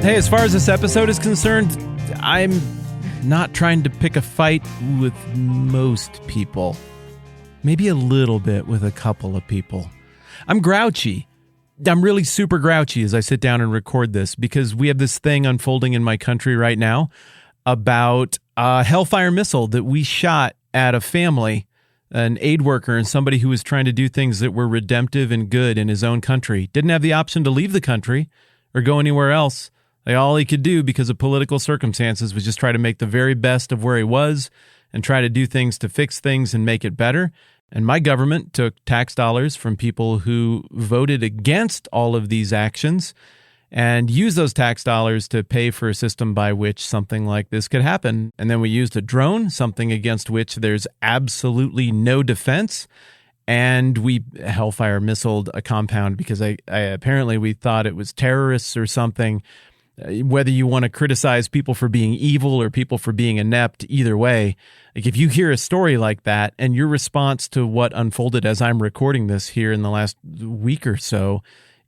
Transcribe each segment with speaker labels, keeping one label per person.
Speaker 1: Hey, as far as this episode is concerned, I'm not trying to pick a fight with most people. Maybe a little bit with a couple of people. I'm grouchy. I'm really super grouchy as I sit down and record this because we have this thing unfolding in my country right now about a Hellfire missile that we shot at a family, an aid worker and somebody who was trying to do things that were redemptive and good in his own country. Didn't have the option to leave the country or go anywhere else. All he could do because of political circumstances was just try to make the very best of where he was and try to do things to fix things and make it better. And my government took tax dollars from people who voted against all of these actions and used those tax dollars to pay for a system by which something like this could happen. And then we used a drone, something against which there's absolutely no defense. And we Hellfire missiled a compound because apparently we thought it was terrorists or something. Whether you want to criticize people for being evil or people for being inept, either way, like if you hear a story like that and your response to what unfolded as I'm recording this here in the last week or so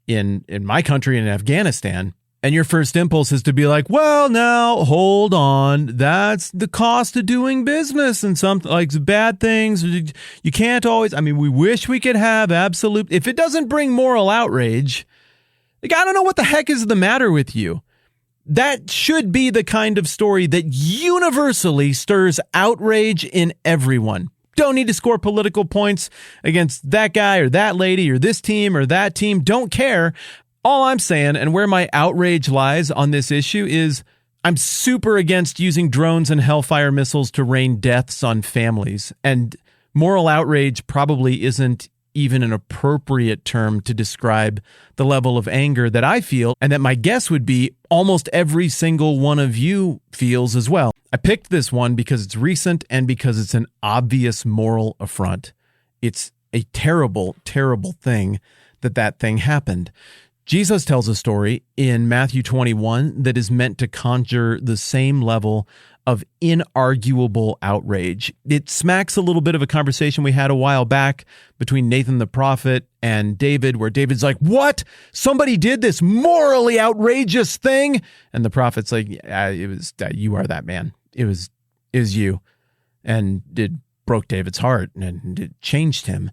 Speaker 1: in my country in Afghanistan, and your first impulse is to be like, well, now, hold on, that's the cost of doing business and some like bad things. You can't always, we wish we could have absolute, if it doesn't bring moral outrage, like, I don't know what the heck is the matter with you. That should be the kind of story that universally stirs outrage in everyone. Don't need to score political points against that guy or that lady or this team or that team. Don't care. All I'm saying, and where my outrage lies on this issue, is I'm super against using drones and Hellfire missiles to rain deaths on families. And moral outrage probably isn't even an appropriate term to describe the level of anger that I feel, and that my guess would be almost every single one of you feels as well. I picked this one because it's recent and because it's an obvious moral affront. It's a terrible, terrible thing that thing happened. Jesus tells a story in Matthew 21 that is meant to conjure the same level of inarguable outrage. It smacks a little bit of a conversation we had a while back between Nathan the prophet and David, where David's like, what? Somebody did this morally outrageous thing? And the prophet's like, yeah, it was you are that man. It was you. And it broke David's heart and it changed him.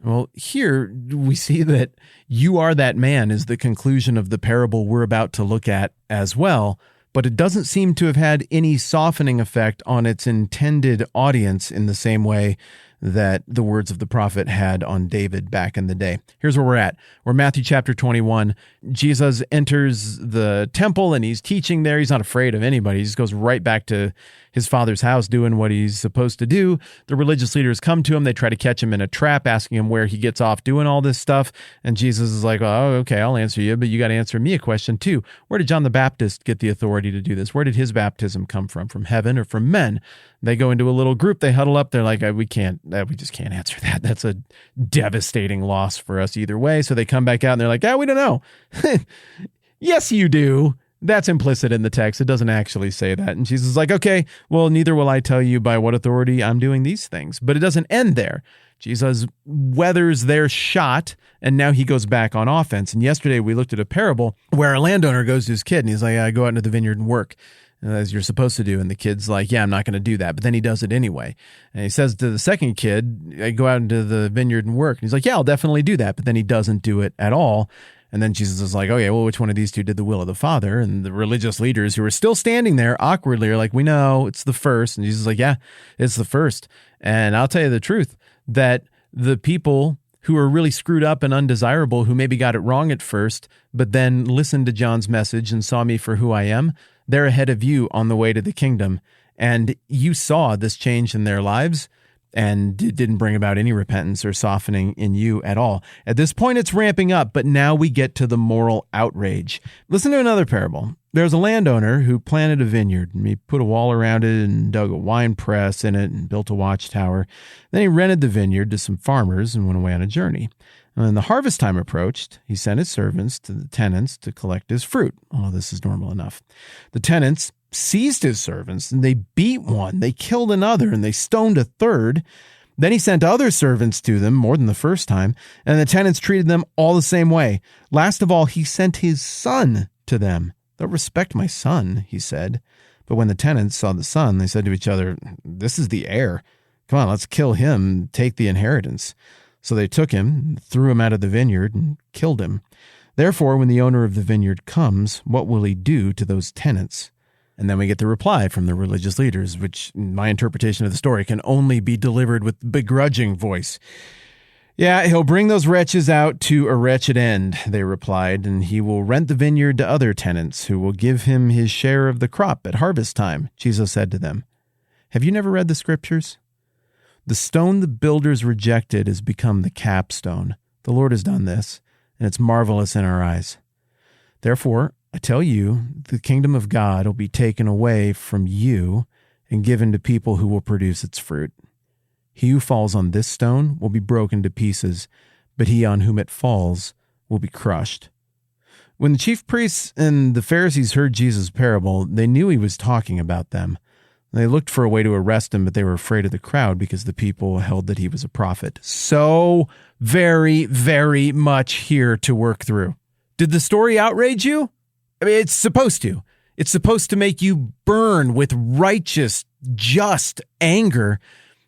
Speaker 1: Well, here we see that you are that man is the conclusion of the parable we're about to look at as well, but it doesn't seem to have had any softening effect on its intended audience in the same way that the words of the prophet had on David back in the day. Here's where we're at. We're Matthew chapter 21. Jesus enters the temple and he's teaching there. He's not afraid of anybody. He just goes right back to his father's house doing what he's supposed to do. The religious leaders come to him. They try to catch him in a trap, asking him where he gets off doing all this stuff. And Jesus is like, oh, okay, I'll answer you, but you got to answer me a question too. Where did John the Baptist get the authority to do this? Where did his baptism come from heaven or from men? They go into a little group. They huddle up. They're like, we just can't answer that. That's a devastating loss for us either way. So they come back out and they're like, we don't know. Yes, you do. That's implicit in the text. It doesn't actually say that. And Jesus is like, okay, well, neither will I tell you by what authority I'm doing these things. But it doesn't end there. Jesus weathers their shot, and now he goes back on offense. And yesterday we looked at a parable where a landowner goes to his kid, and he's like, I go out into the vineyard and work, as you're supposed to do. And the kid's like, yeah, I'm not going to do that. But then he does it anyway. And he says to the second kid, I go out into the vineyard and work. And he's like, yeah, I'll definitely do that. But then he doesn't do it at all. And then Jesus is like, okay, well, which one of these two did the will of the Father? And the religious leaders who are still standing there awkwardly are like, we know it's the first. And Jesus is like, yeah, it's the first. And I'll tell you the truth, that the people who are really screwed up and undesirable, who maybe got it wrong at first, but then listened to John's message and saw me for who I am, they're ahead of you on the way to the kingdom. And you saw this change in their lives, and it didn't bring about any repentance or softening in you at all. At this point, it's ramping up, but now we get to the moral outrage. Listen to another parable. There's a landowner who planted a vineyard, and he put a wall around it and dug a wine press in it and built a watchtower. Then he rented the vineyard to some farmers and went away on a journey. And when the harvest time approached, he sent his servants to the tenants to collect his fruit. Oh, this is normal enough. The tenants seized his servants, and they beat one, they killed another, and they stoned a third. Then he sent other servants to them, more than the first time, and the tenants treated them all the same way. Last of all, he sent his son to them. They'll respect my son, he said. But when the tenants saw the son, they said to each other, this is the heir. Come on, let's kill him and take the inheritance. So they took him, threw him out of the vineyard, and killed him. Therefore, when the owner of the vineyard comes, what will he do to those tenants? And then we get the reply from the religious leaders, which my interpretation of the story can only be delivered with begrudging voice. Yeah, he'll bring those wretches out to a wretched end, they replied, and he will rent the vineyard to other tenants who will give him his share of the crop at harvest time. Jesus said to them, have you never read the scriptures? The stone the builders rejected has become the capstone. The Lord has done this, and it's marvelous in our eyes. Therefore, I tell you, the kingdom of God will be taken away from you and given to people who will produce its fruit. He who falls on this stone will be broken to pieces, but he on whom it falls will be crushed. When the chief priests and the Pharisees heard Jesus' parable, they knew he was talking about them. They looked for a way to arrest him, but they were afraid of the crowd because the people held that he was a prophet. So very, very much here to work through. Did the story outrage you? I mean, it's supposed to. It's supposed to make you burn with righteous, just anger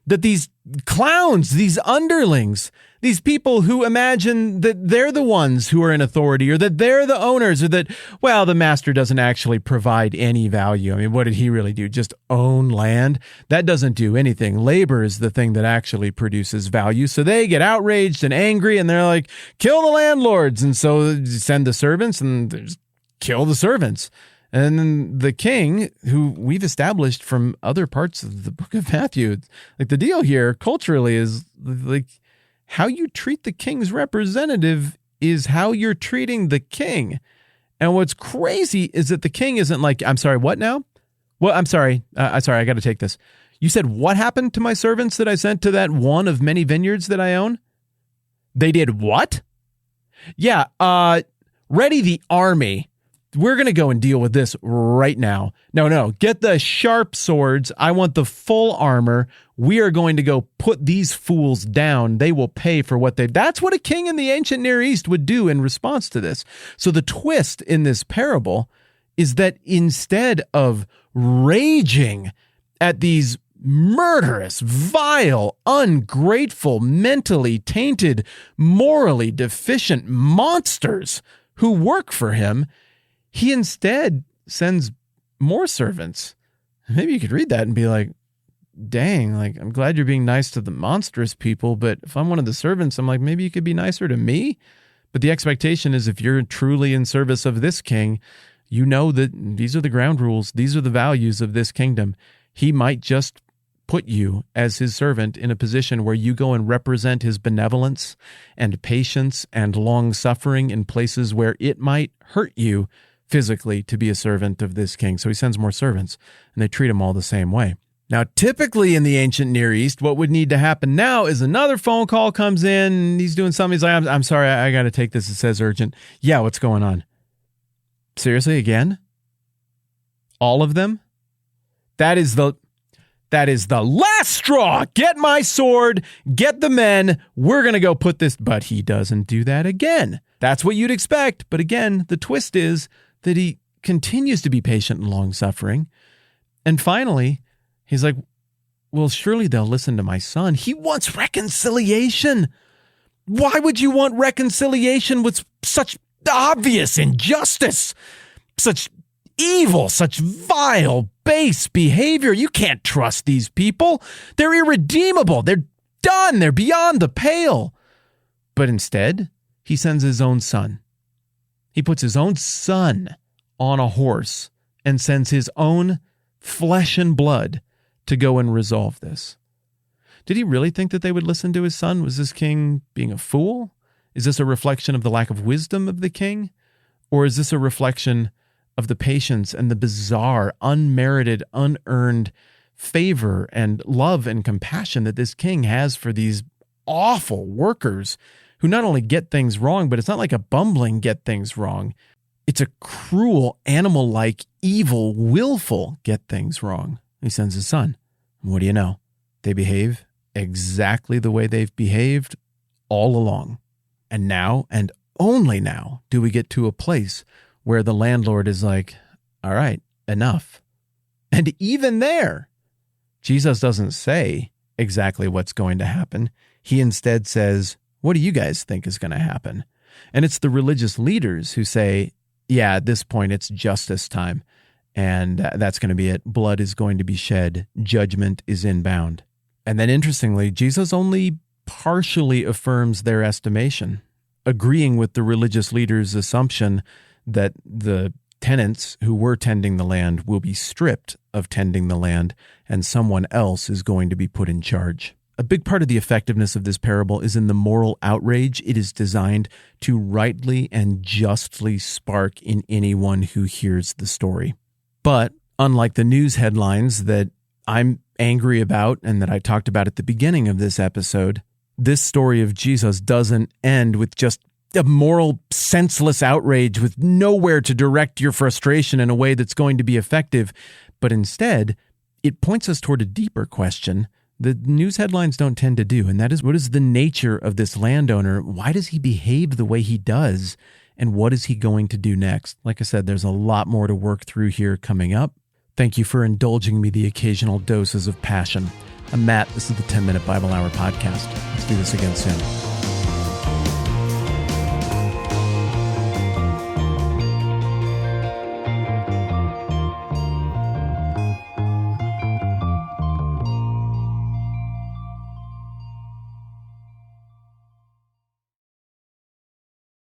Speaker 1: that these clowns, these underlings, these people who imagine that they're the ones who are in authority or that they're the owners or that, well, the master doesn't actually provide any value. I mean, what did he really do? Just own land? That doesn't do anything. Labor is the thing that actually produces value. So they get outraged and angry and they're like, kill the landlords. And so send the servants and just kill the servants. And then the king, who we've established from other parts of the book of Matthew, like the deal here culturally is like how you treat the king's representative is how you're treating the king. And what's crazy is that the king isn't like, I'm sorry, what now? Well, I'm sorry. I got to take this. You said, what happened to my servants that I sent to that one of many vineyards that I own? They did what? Yeah, ready the army. We're going to go and deal with this right now. No, get the sharp swords. I want the full armor. We are going to go put these fools down. They will pay for what they've. That's what a king in the ancient Near East would do in response to this. So the twist in this parable is that instead of raging at these murderous, vile, ungrateful, mentally tainted, morally deficient monsters who work for him, he instead sends more servants. Maybe you could read that and be like, dang, like, I'm glad you're being nice to the monstrous people, but if I'm one of the servants, I'm like, maybe you could be nicer to me. But the expectation is if you're truly in service of this king, you know that these are the ground rules. These are the values of this kingdom. He might just put you as his servant in a position where you go and represent his benevolence and patience and long suffering in places where it might hurt you physically to be a servant of this king. So he sends more servants, and they treat him all the same way. Now, typically in the ancient Near East, what would need to happen now is another phone call comes in, and he's doing something. He's like, I'm sorry, I got to take this. It says urgent. Yeah, what's going on? Seriously, again? All of them? That is the last straw. Get my sword, get the men. We're going to go put this. But he doesn't do that again. That's what you'd expect. But again, the twist is that he continues to be patient and long-suffering. And finally, he's like, well, surely they'll listen to my son. He wants reconciliation. Why would you want reconciliation with such obvious injustice, such evil, such vile, base behavior? You can't trust these people. They're irredeemable. They're done. They're beyond the pale. But instead, he sends his own son. He puts his own son on a horse and sends his own flesh and blood to go and resolve this. Did he really think that they would listen to his son? Was this king being a fool? Is this a reflection of the lack of wisdom of the king? Or is this a reflection of the patience and the bizarre, unmerited, unearned favor and love and compassion that this king has for these awful workers who not only get things wrong, but it's not like a bumbling get things wrong. It's a cruel, animal-like, evil, willful get things wrong. He sends his son. What do you know? They behave exactly the way they've behaved all along. And now, and only now, do we get to a place where the landlord is like, all right, enough. And even there, Jesus doesn't say exactly what's going to happen. He instead says, what do you guys think is going to happen? And it's the religious leaders who say, yeah, at this point, it's justice time. And that's going to be it. Blood is going to be shed. Judgment is inbound. And then interestingly, Jesus only partially affirms their estimation, agreeing with the religious leaders' assumption that the tenants who were tending the land will be stripped of tending the land, and someone else is going to be put in charge. A big part of the effectiveness of this parable is in the moral outrage it is designed to rightly and justly spark in anyone who hears the story. But unlike the news headlines that I'm angry about and that I talked about at the beginning of this episode, this story of Jesus doesn't end with just a moral, senseless outrage with nowhere to direct your frustration in a way that's going to be effective, but instead, it points us toward a deeper question that news headlines don't tend to do, and that is, what is the nature of this landowner? Why does he behave the way he does? And what is he going to do next? Like I said, there's a lot more to work through here coming up. Thank you for indulging me the occasional doses of passion. I'm Matt. This is the 10-Minute Bible Hour podcast. Let's do this again soon.